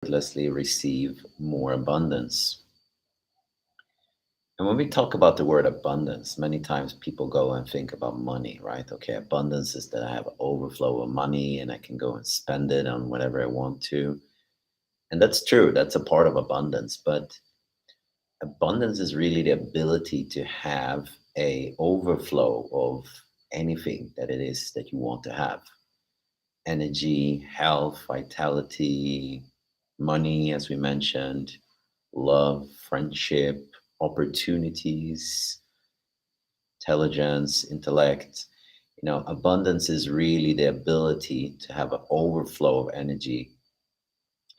effortlessly receive more abundance. And when we talk about the word abundance, many times people go and think about money, right? Okay, abundance is that I have overflow of money and I can go and spend it on whatever I want to. And that's true, that's a part of abundance, but abundance is really the ability to have a overflow of anything that it is that you want to have. Energy, health, vitality, money, as we mentioned, love, friendship, opportunities, intelligence, intellect. Abundance is really the ability to have an overflow of energy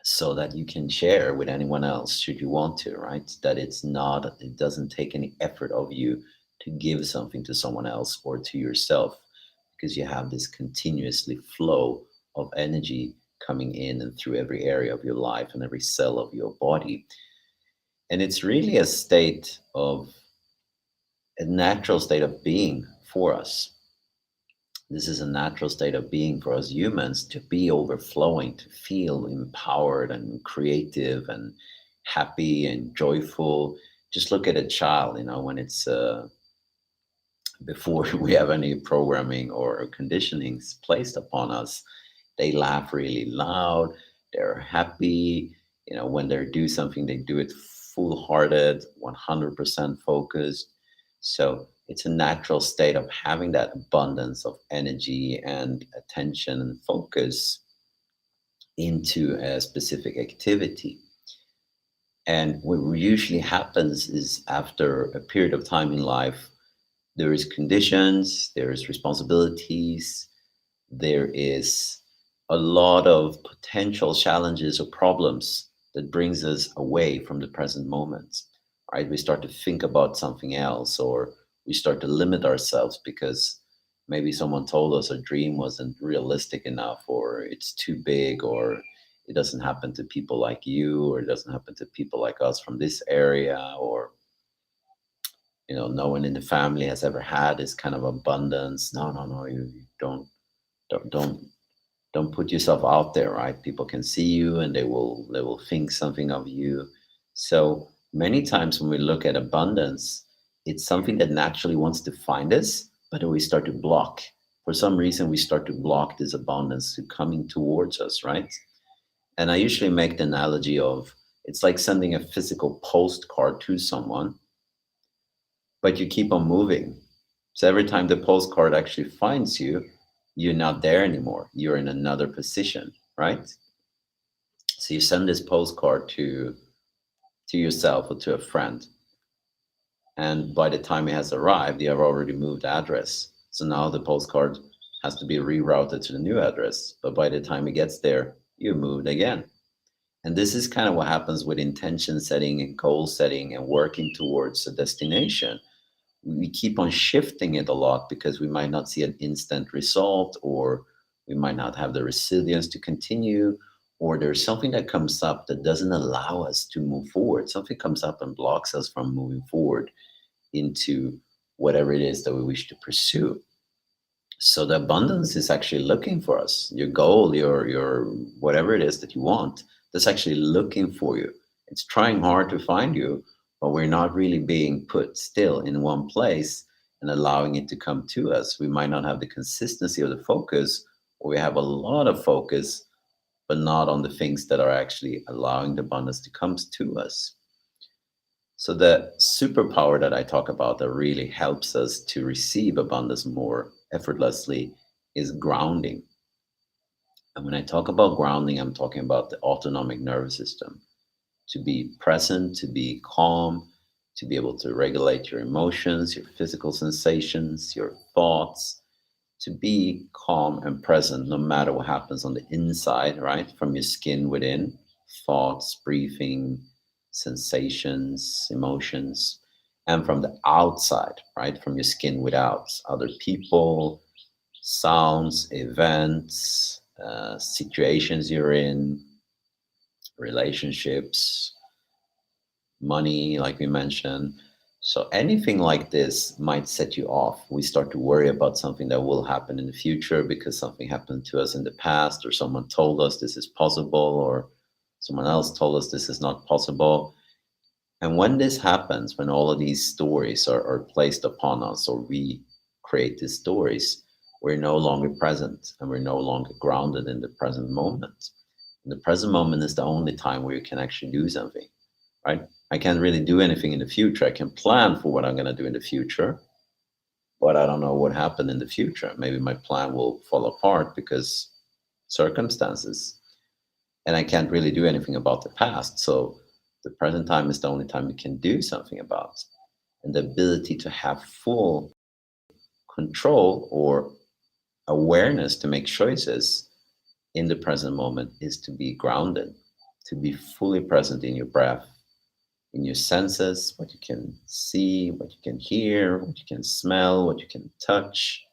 so that you can share with anyone else should you want to, right? That it doesn't take any effort of you to give something to someone else or to yourself because you have this continuously flow of energy coming in and through every area of your life and every cell of your body. And it's really a natural state of being for us. This is a natural state of being for us humans to be overflowing, to feel empowered and creative and happy and joyful. Just look at a child, when it's before we have any programming or conditionings placed upon us, they laugh really loud, they're happy. When they do something, they do it full hearted, 100% focused. So it's a natural state of having that abundance of energy and attention and focus into a specific activity. And what usually happens is after a period of time in life, there is conditions, there is responsibilities, there is a lot of potential challenges or problems that brings us away from the present moment, right? We start to think about something else, or we start to limit ourselves because maybe someone told us a dream wasn't realistic enough, or it's too big, or it doesn't happen to people like you, or it doesn't happen to people like us from this area, or no one in the family has ever had this kind of abundance. No, no, no, you don't don't don't put yourself out there, right? People can see you and they will think something of you. So many times when we look at abundance, it's something that naturally wants to find us, but then we start to block. For some reason we start to block this abundance to coming towards us, right? And I usually make the analogy of it's like sending a physical postcard to someone, but you keep on moving. So every time the postcard actually finds you, you're not there anymore. You're in another position, right? So you send this postcard to yourself or to a friend, and by the time it has arrived, you have already moved address. So now the postcard has to be rerouted to the new address. But by the time it gets there, you moved again. And this is kind of what happens with intention setting and goal setting and working towards a destination. We keep on shifting it a lot because we might not see an instant result, or we might not have the resilience to continue, or there's something that comes up that doesn't allow us to move forward. Something comes up and blocks us from moving forward into whatever it is that we wish to pursue. So the abundance is actually looking for us. Your goal, your whatever it is that you want, that's actually looking for you. It's trying hard to find you, but we're not really being put still in one place and allowing it to come to us. We might not have the consistency of the focus, or we have a lot of focus, but not on the things that are actually allowing the abundance to come to us. So the superpower that I talk about that really helps us to receive abundance more effortlessly is grounding. And when I talk about grounding, I'm talking about the autonomic nervous system. To be present, to be calm, to be able to regulate your emotions, your physical sensations, your thoughts, to be calm and present no matter what happens on the inside, right? From your skin within, thoughts, breathing, sensations, emotions, and from the outside, right? From your skin without, other people, sounds, events, situations you're in, relationships, money, like we mentioned. So anything like this might set you off. We start to worry about something that will happen in the future because something happened to us in the past, or someone told us this is possible, or Someone else told us this is not possible. And when this happens, when all of these stories are placed upon us, or we create these stories, we're no longer present and we're no longer grounded in the present moment. And the present moment is the only time where you can actually do something, right? I can't really do anything in the future. I can plan for what I'm going to do in the future, but I don't know what happened in the future. Maybe my plan will fall apart because circumstances, and I can't really do anything about the past. So the present time is the only time we can do something about. And the ability to have full control or awareness to make choices in the present moment is to be grounded, to be fully present in your breath, in your senses, what you can see, what you can hear, what you can smell, what you can touch,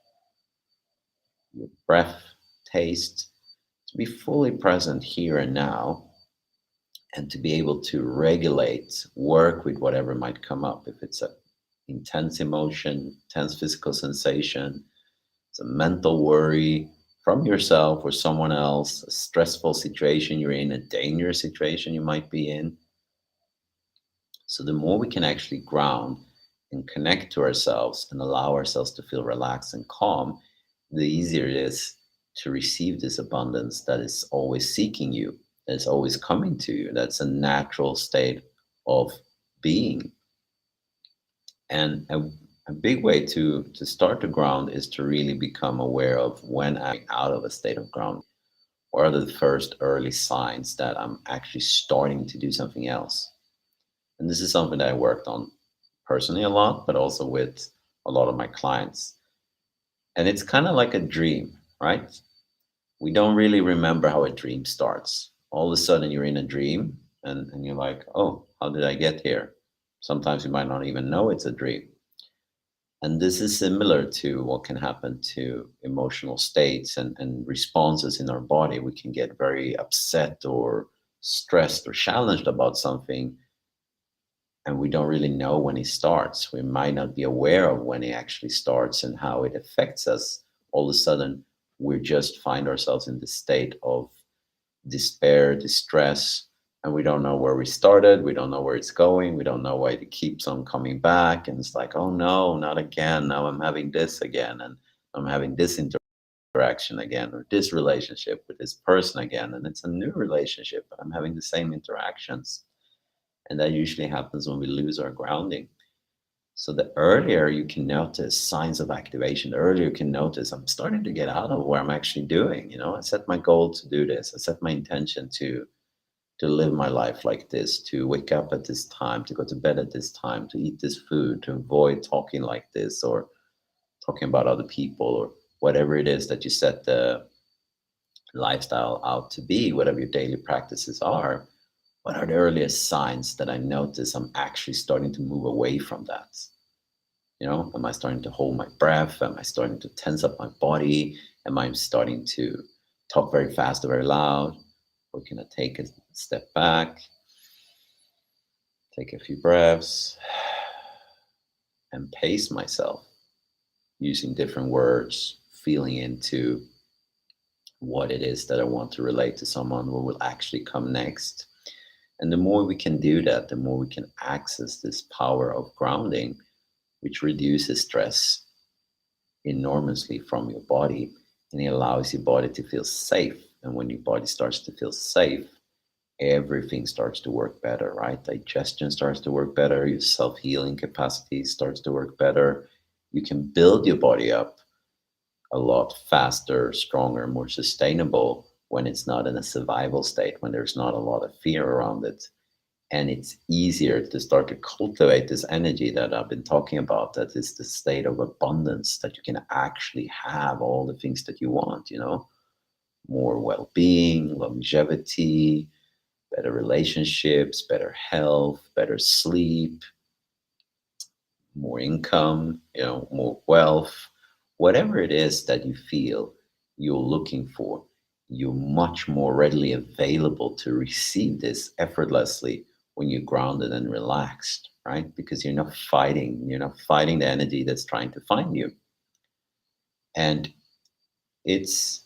your breath, taste, to be fully present here and now, and to be able to regulate, work with whatever might come up. If it's a intense emotion, intense physical sensation, it's a mental worry from yourself or someone else, a stressful situation you're in, a dangerous situation you might be in. So the more we can actually ground and connect to ourselves and allow ourselves to feel relaxed and calm, the easier it is to receive this abundance that is always seeking you, that is always coming to you. That's a natural state of being. And a big way to start to ground is to really become aware of when I'm out of a state of ground. What are the first early signs that I'm actually starting to do something else? And this is something that I worked on personally a lot, but also with a lot of my clients. And it's kind of like a dream, right? We don't really remember how a dream starts. All of a sudden, you're in a dream and you're like, oh, how did I get here? Sometimes you might not even know it's a dream. And this is similar to what can happen to emotional states and responses in our body. We can get very upset or stressed or challenged about something, and we don't really know when it starts. We might not be aware of when it actually starts and how it affects us. All of a sudden, we just find ourselves in this state of despair, distress, and we don't know where we started. We don't know where it's going. We don't know why it keeps on coming back. And it's like, oh no, not again. Now I'm having this again, and I'm having this interaction again, or this relationship with this person again. And it's a new relationship, but I'm having the same interactions. And that usually happens when we lose our grounding. So the earlier you can notice signs of activation, the earlier you can notice I'm starting to get out of what I'm actually doing. I set my goal to do this. I set my intention to live my life like this, to wake up at this time, to go to bed at this time, to eat this food, to avoid talking like this or talking about other people or whatever it is that you set the lifestyle out to be, whatever your daily practices are. What are the earliest signs that I notice I'm actually starting to move away from that? Am I starting to hold my breath? Am I starting to tense up my body? Am I starting to talk very fast or very loud? Or can I take a step back, take a few breaths, and pace myself using different words, feeling into what it is that I want to relate to someone, what will actually come next. And the more we can do that, the more we can access this power of grounding, which reduces stress enormously from your body, and it allows your body to feel safe. And when your body starts to feel safe, everything starts to work better, right? Digestion starts to work better, your self-healing capacity starts to work better. You can build your body up a lot faster, stronger, more sustainable when it's not in a survival state, when there's not a lot of fear around it. And it's easier to start to cultivate this energy that I've been talking about, that is the state of abundance, that you can actually have all the things that you want, more well-being, longevity, better relationships, better health, better sleep, more income, more wealth, whatever it is that you feel you're looking for, you're much more readily available to receive this effortlessly when you're grounded and relaxed, right? Because you're not fighting the energy that's trying to find you. And it's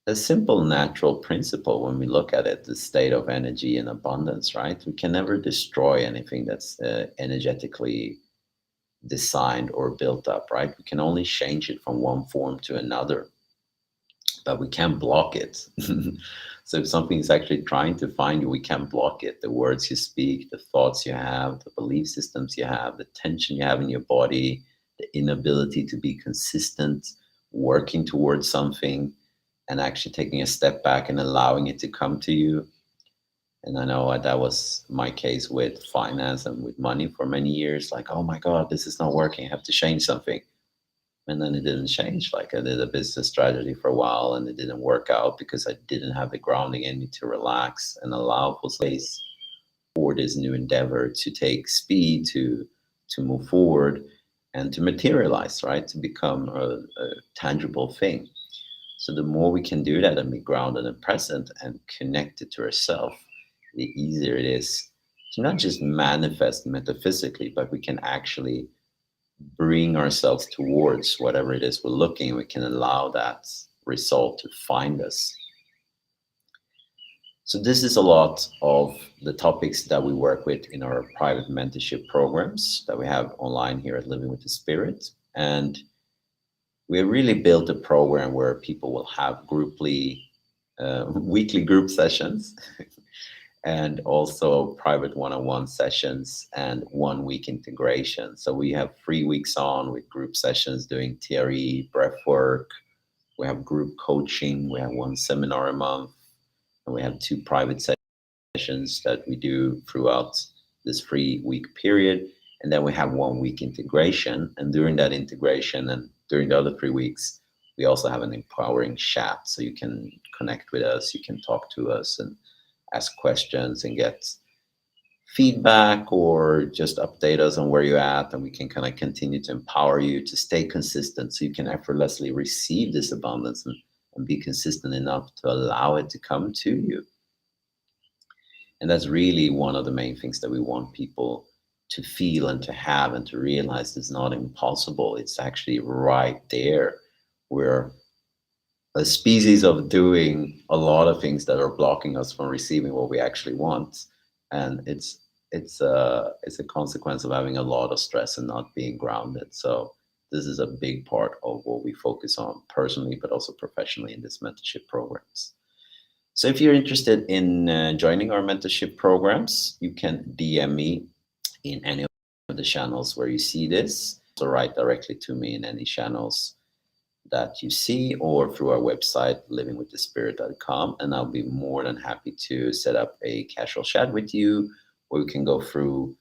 a simple natural principle when we look at it, the state of energy and abundance, right? We can never destroy anything that's energetically designed or built up, right? We can only change it from one form to another, but we can't block it. So if something is actually trying to find you, we can't block it. The words you speak, the thoughts you have, the belief systems you have, the tension you have in your body, the inability to be consistent, working towards something, and actually taking a step back and allowing it to come to you. And I know that was my case with finance and with money for many years. Like, oh my God, this is not working. I have to change something. And then it didn't change. Like I did a business strategy for a while and it didn't work out because I didn't have the grounding in me to relax and allow for space for this new endeavor to take speed, to move forward and to materialize, right? To become a tangible thing. So the more we can do that and be grounded and present and connected to ourselves, the easier it is to not just manifest metaphysically, but we can actually bring ourselves towards whatever it is we're looking. We can allow that result to find us. So this is a lot of the topics that we work with in our private mentorship programs that we have online here at Living with the Spirit. And we really built a program where people will have grouply, weekly group sessions and also private one-on-one sessions and 1 week integration. So we have 3 weeks on with group sessions doing theory, breath work. We have group coaching. We have one seminar a month, and we have two private sessions that we do throughout this 3 week period. And then we have 1 week integration. And during that integration and during the other 3 weeks, we also have an empowering chat. So you can connect with us, you can talk to us and ask questions and get feedback or just update us on where you're at. And we can kind of continue to empower you to stay consistent so you can effortlessly receive this abundance and be consistent enough to allow it to come to you. And that's really one of the main things that we want people to feel and to have and to realize it's not impossible. It's actually right there. We're a species of doing a lot of things that are blocking us from receiving what we actually want. And it's a consequence of having a lot of stress and not being grounded. So this is a big part of what we focus on personally, but also professionally in this mentorship programs. So if you're interested in joining our mentorship programs, you can DM me in any of the channels where you see this. So write directly to me in any channels that you see or through our website, livingwiththespirit.com. And I'll be more than happy to set up a casual chat with you where we can go through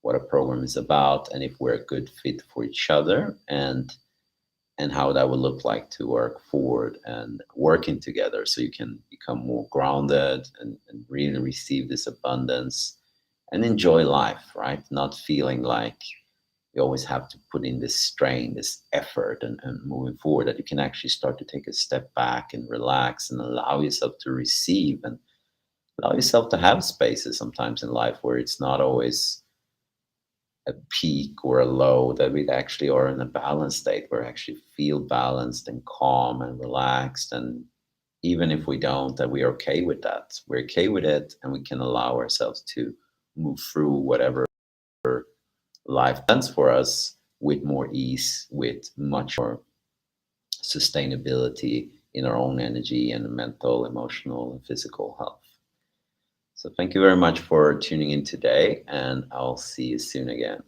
what a program is about and if we're a good fit for each other and how that would look like to work forward and working together so you can become more grounded and really receive this abundance and enjoy life, right? Not feeling like you always have to put in this strain, this effort and moving forward, that you can actually start to take a step back and relax and allow yourself to receive and allow yourself to have spaces sometimes in life where it's not always a peak or a low, that we actually are in a balanced state where we actually feel balanced and calm and relaxed. And even if we don't, that we're okay with that. We're okay with it and we can allow ourselves to move through whatever life plans for us with more ease, with much more sustainability in our own energy and mental, emotional, and physical health. So thank you very much for tuning in today, and I'll see you soon again.